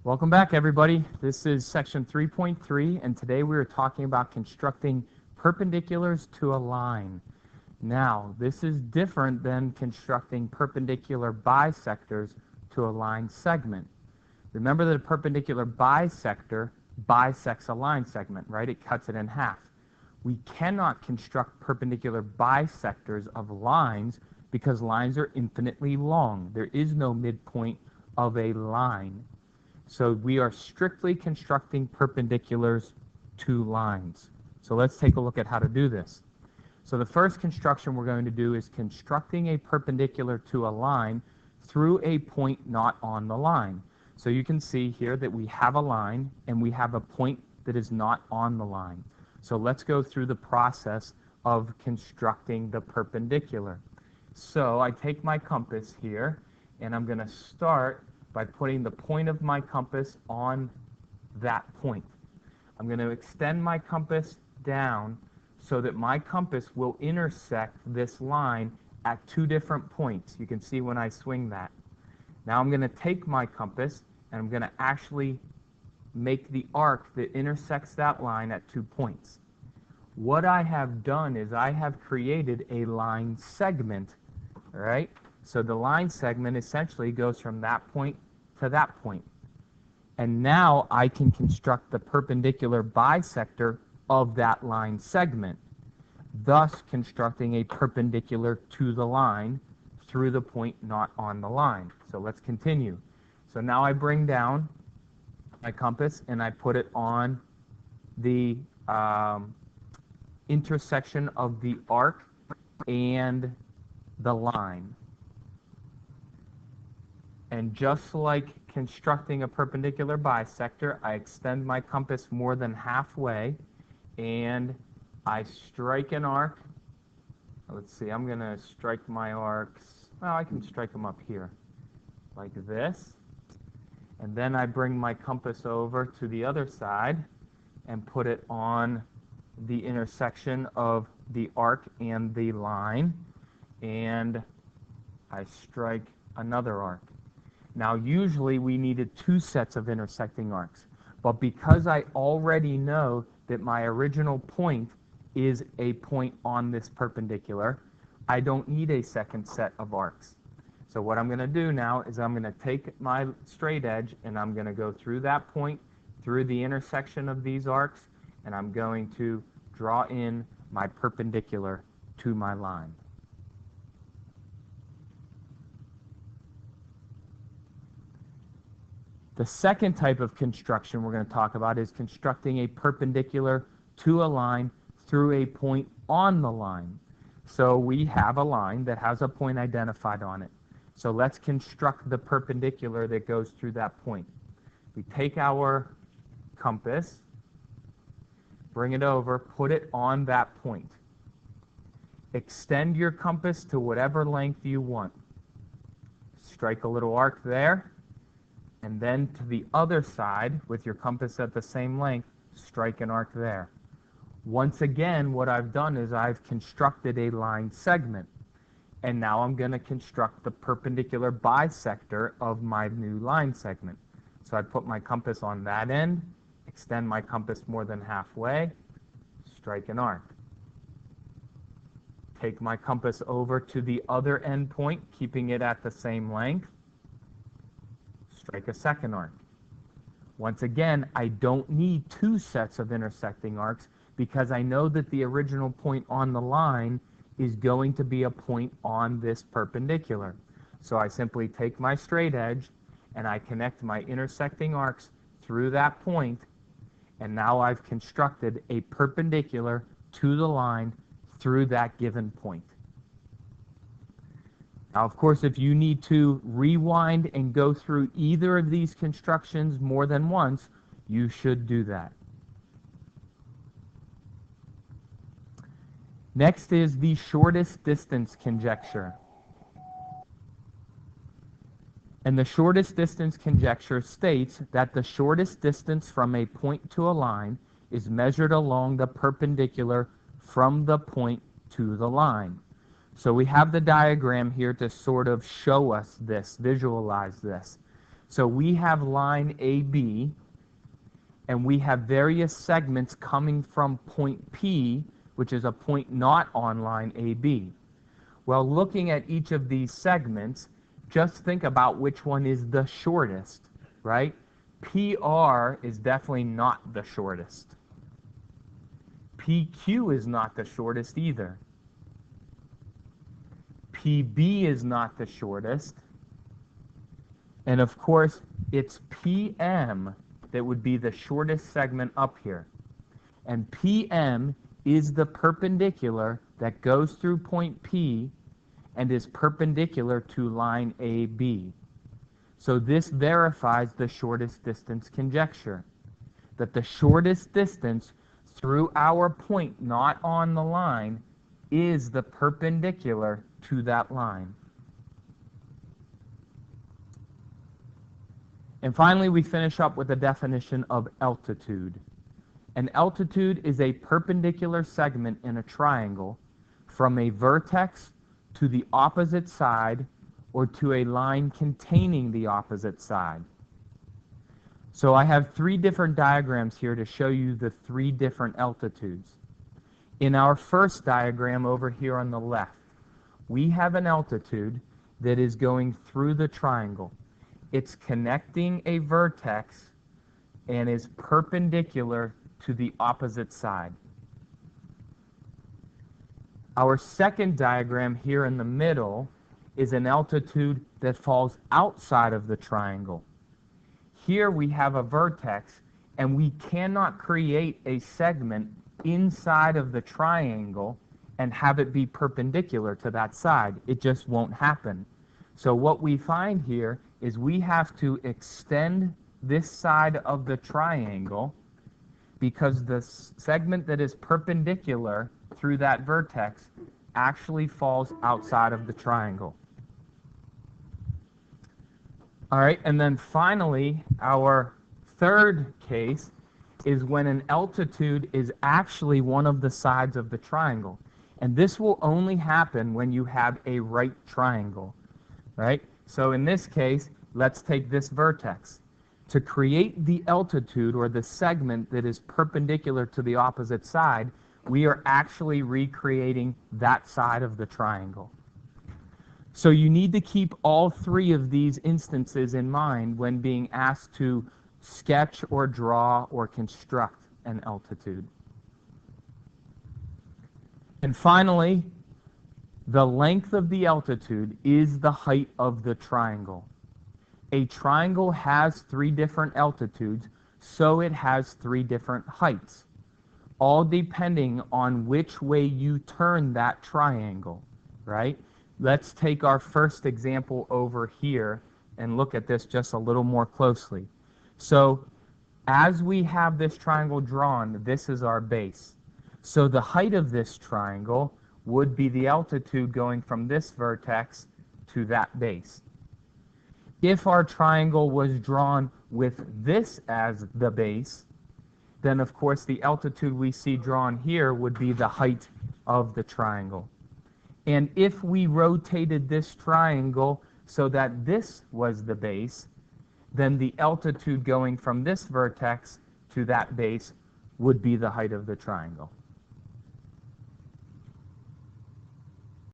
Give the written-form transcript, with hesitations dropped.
Welcome back, everybody. This is section 3.3, and today we are talking about constructing perpendiculars to a line. Now, this is different than constructing perpendicular bisectors to a line segment. Remember that a perpendicular bisector bisects a line segment, right? It cuts it in half. We cannot construct perpendicular bisectors of lines because lines are infinitely long. There is no midpoint of a line. So we are strictly constructing perpendiculars to lines. So let's take a look at how to do this. So the first construction we're going to do is constructing a perpendicular to a line through a point not on the line. So you can see here that we have a line and we have a point that is not on the line. So let's go through the process of constructing the perpendicular. So I take my compass here and I'm going to start by putting the point of my compass on that point. I'm going to extend my compass down so that my compass will intersect this line at two different points. You can see when I swing that. Now I'm going to take my compass and I'm going to actually make the arc that intersects that line at 2 points. What I have done is I have created a line segment, all right? So the line segment essentially goes from that point to that point. And now I can construct the perpendicular bisector of that line segment, thus constructing a perpendicular to the line through the point not on the line. So let's continue. So now I bring down my compass and I put it on the intersection of the arc and the line. And just like constructing a perpendicular bisector, I extend my compass more than halfway and I strike an arc. Let's see, I'm going to strike my arcs. Well, I can strike them up here like this. And then I bring my compass over to the other side and put it on the intersection of the arc and the line. And I strike another arc. Now, usually we needed 2 sets of intersecting arcs, but because I already know that my original point is a point on this perpendicular, I don't need a second set of arcs. So what I'm going to do now is I'm going to take my straight edge and I'm going to go through that point, through the intersection of these arcs, and I'm going to draw in my perpendicular to my line. The second type of construction we're going to talk about is constructing a perpendicular to a line through a point on the line. So we have a line that has a point identified on it. So let's construct the perpendicular that goes through that point. We take our compass, bring it over, put it on that point. Extend your compass to whatever length you want. Strike a little arc there. And then to the other side, with your compass at the same length, strike an arc there. Once again, what I've done is I've constructed a line segment. And now I'm going to construct the perpendicular bisector of my new line segment. So I put my compass on that end, extend my compass more than halfway, strike an arc. Take my compass over to the other end point, keeping it at the same length. Strike a second arc. Once again, I don't need 2 sets of intersecting arcs because I know that the original point on the line is going to be a point on this perpendicular. So I simply take my straight edge and I connect my intersecting arcs through that point, and now I've constructed a perpendicular to the line through that given point. Now, of course, if you need to rewind and go through either of these constructions more than once, you should do that. Next is the shortest distance conjecture. And the shortest distance conjecture states that the shortest distance from a point to a line is measured along the perpendicular from the point to the line. So we have the diagram here to sort of show us this, visualize this. So we have line AB, and we have various segments coming from point P, which is a point not on line AB. Well, looking at each of these segments, just think about which one is the shortest, right? PR is definitely not the shortest. PQ is not the shortest either. PB is not the shortest. And of course, it's PM that would be the shortest segment up here. And PM is the perpendicular that goes through point P and is perpendicular to line AB. So this verifies the shortest distance conjecture, that the shortest distance through our point not on the line is the perpendicular to that line. And finally, we finish up with a definition of altitude. An altitude is a perpendicular segment in a triangle from a vertex to the opposite side or to a line containing the opposite side. So I have three different diagrams here to show you the three different altitudes. In our first diagram over here on the left, we have an altitude that is going through the triangle. It's connecting a vertex and is perpendicular to the opposite side. Our second diagram here in the middle is an altitude that falls outside of the triangle. Here we have a vertex, and we cannot create a segment inside of the triangle and have it be perpendicular to that side. It just won't happen. So what we find here is we have to extend this side of the triangle because the segment that is perpendicular through that vertex actually falls outside of the triangle. All right, and then finally, our third case is when an altitude is actually one of the sides of the triangle. And this will only happen when you have a right triangle, right? So in this case, let's take this vertex. To create the altitude or the segment that is perpendicular to the opposite side, we are actually recreating that side of the triangle. So you need to keep all three of these instances in mind when being asked to sketch or draw or construct an altitude. And finally, the length of the altitude is the height of the triangle. A triangle has three different altitudes, so it has three different heights, all depending on which way you turn that triangle, right? Let's take our first example over here and look at this just a little more closely. So as we have this triangle drawn, this is our base. So the height of this triangle would be the altitude going from this vertex to that base. If our triangle was drawn with this as the base, then of course the altitude we see drawn here would be the height of the triangle. And if we rotated this triangle so that this was the base, then the altitude going from this vertex to that base would be the height of the triangle.